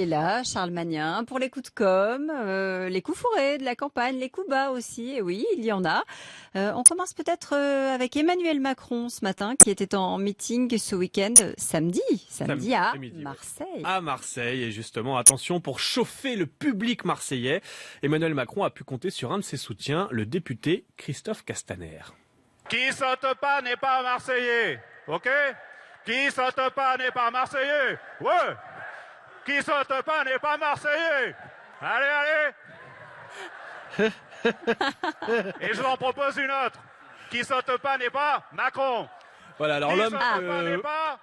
Et là, Charles Magnin, pour les coups de com', les coups fourrés de la campagne, les coups bas aussi, et oui, il y en a. On commence peut-être avec Emmanuel Macron ce matin, qui était en meeting ce week-end, samedi à Marseille. À Marseille, et justement, attention, pour chauffer le public marseillais, Emmanuel Macron a pu compter sur un de ses soutiens, le député Christophe Castaner. Qui saute pas n'est pas marseillais, ok? Qui saute pas n'est pas marseillais, ouais! Qui saute pas n'est pas marseillais. Allez, allez. Et je vous en propose une autre. Qui saute pas n'est pas Macron. Voilà, alors l'homme n'est pas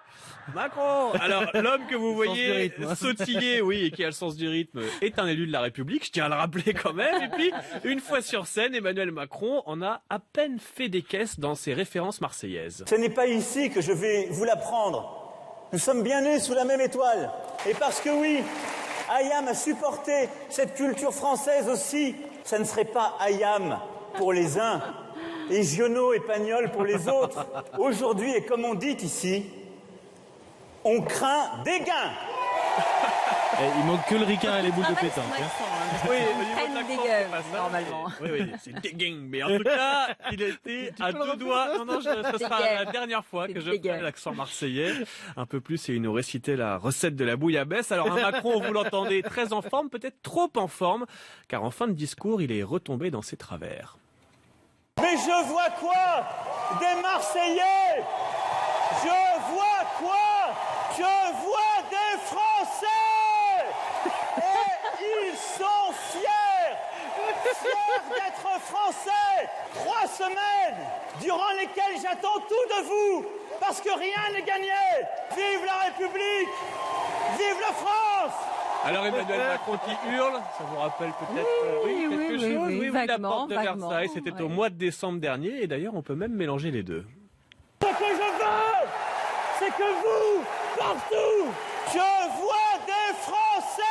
Macron. Alors l'homme que vous voyez sautiller, oui, et qui a le sens du rythme, est un élu de la République, je tiens à le rappeler quand même. Et puis, une fois sur scène, Emmanuel Macron en a à peine fait des caisses dans ses références marseillaises. Ce n'est pas ici que je vais vous l'apprendre. Nous sommes bien nés sous la même étoile. Et parce que oui, Ayam a supporté cette culture française aussi, ça ne serait pas Ayam pour les uns et Giono et Pagnol pour les autres. Aujourd'hui, et comme on dit ici, on craint des gains. Il manque que le ricain et les boules de pétanque. Oui, normalement. Oui, c'est dégain. Mais en tout cas, il était à deux doigts. Non, ce sera la dernière fois que je ferai l'accent marseillais. Un peu plus, et il nous récitait la recette de la bouillabaisse. Alors, un Macron, vous l'entendez, très en forme, peut-être trop en forme, car en fin de discours, il est retombé dans ses travers. Mais je vois quoi? Des Marseillais! Je vois quoi? Je vois des Français! Et ils sont fiers d'être Français. 3 semaines durant lesquelles j'attends tout de vous, parce que rien n'est gagné. Vive la République! Vive la France! Alors Emmanuel Macron qui hurle, ça vous rappelle peut-être quelque chose? Oui, la porte de Versailles, c'était au mois de décembre dernier, et d'ailleurs on peut même mélanger les deux. Ce que je veux, c'est que vous, partout, je vois des Français!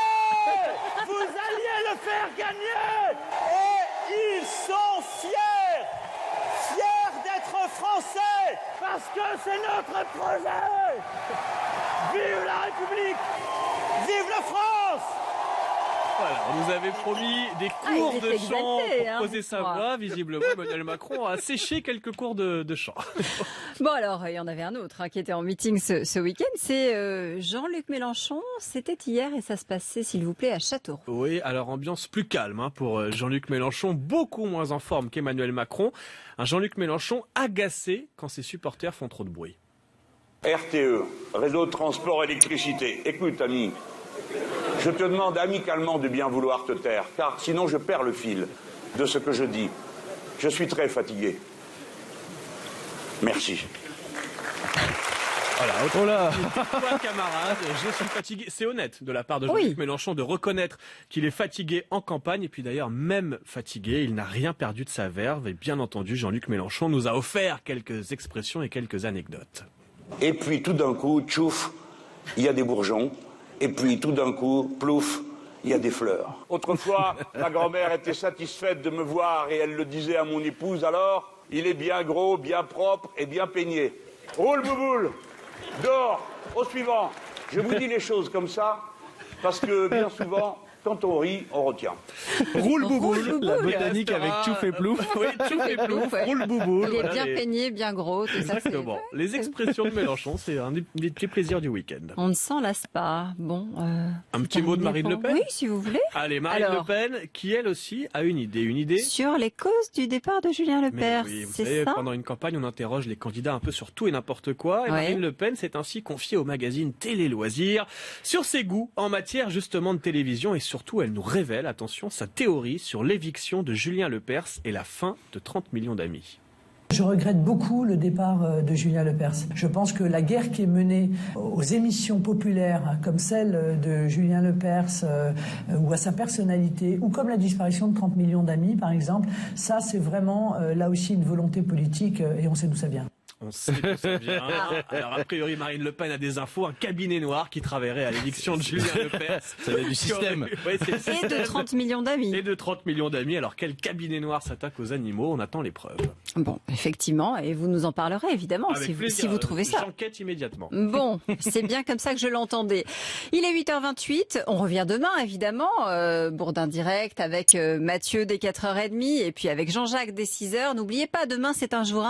Vous alliez le faire gagner! Et ils sont fiers d'être Français, parce que c'est notre projet! Vive la République! Vive la France! Voilà, on nous avait promis des cours de chant pour poser sa voix. Visiblement, Emmanuel Macron a séché quelques cours de chant. Bon alors, il y en avait un autre qui était en meeting ce week-end, c'est Jean-Luc Mélenchon. C'était hier et ça se passait, s'il vous plaît, à Châteauroux. Oui, alors ambiance plus calme pour Jean-Luc Mélenchon, beaucoup moins en forme qu'Emmanuel Macron. Un Jean-Luc Mélenchon agacé quand ses supporters font trop de bruit. RTE, réseau de transport électricité. Écoute, ami, je te demande amicalement de bien vouloir te taire, car sinon je perds le fil de ce que je dis. Je suis très fatigué. Merci. Voilà, toi, camarade, je suis fatigué. C'est honnête de la part de Jean-Luc Mélenchon de reconnaître qu'il est fatigué en campagne. Et puis d'ailleurs, même fatigué, il n'a rien perdu de sa verve. Et bien entendu, Jean-Luc Mélenchon nous a offert quelques expressions et quelques anecdotes. Et puis tout d'un coup, tchouf, il y a des bourgeons. Et puis tout d'un coup, plouf, il y a des fleurs. Autrefois, ma grand-mère était satisfaite de me voir et elle le disait à mon épouse, alors, il est bien gros, bien propre et bien peigné. Roule bouboule, dehors, au suivant. Je vous dis les choses comme ça, parce que bien souvent, quand on rit, on retient. Roule bouboule, la botanique avec tchouf et plouf. Oui, tchouf et plouf, roule bouboule. Il est bien peigné, bien gros, tout ça. Exactement. Les expressions de Mélenchon, c'est un des petits plaisirs du week-end. On ne s'en lasse pas. Bon. Un petit mot de Marine Le Pen? Oui, si vous voulez. Allez, Marine Le Pen, qui elle aussi a une idée. Sur les causes du départ de Julien Lepers, oui, vous c'est savez, ça? pendant une campagne, on interroge les candidats un peu sur tout et n'importe quoi. Et Marine Le Pen s'est ainsi confiée au magazine Télé Loisirs sur ses goûts en matière justement de télévision, et surtout, elle nous révèle, attention, sa théorie sur l'éviction de Julien Lepers et la fin de 30 millions d'amis. Je regrette beaucoup le départ de Julien Lepers. Je pense que la guerre qui est menée aux émissions populaires, comme celle de Julien Lepers, ou à sa personnalité, ou comme la disparition de 30 millions d'amis, par exemple, ça c'est vraiment là aussi une volonté politique et on sait d'où ça vient. On sait d'où ça vient. Alors, a priori, Marine Le Pen a des infos, un cabinet noir qui travaillerait à l'éviction de Julien Lepers. Ça va du système. Ouais, c'est Et de 30 millions d'amis. Et de 30 millions d'amis. Alors, quel cabinet noir s'attaque aux animaux? On attend les preuves. Bon, effectivement, et vous nous en parlerez évidemment Avec plaisir. si vous trouvez ça. J'enquête immédiatement. Bon, c'est bien comme ça que je l'entendais. Il est 8h28, on revient demain évidemment, Bourdin Direct avec Mathieu dès 4h30 et puis avec Jean-Jacques dès 6h. N'oubliez pas, demain c'est un jour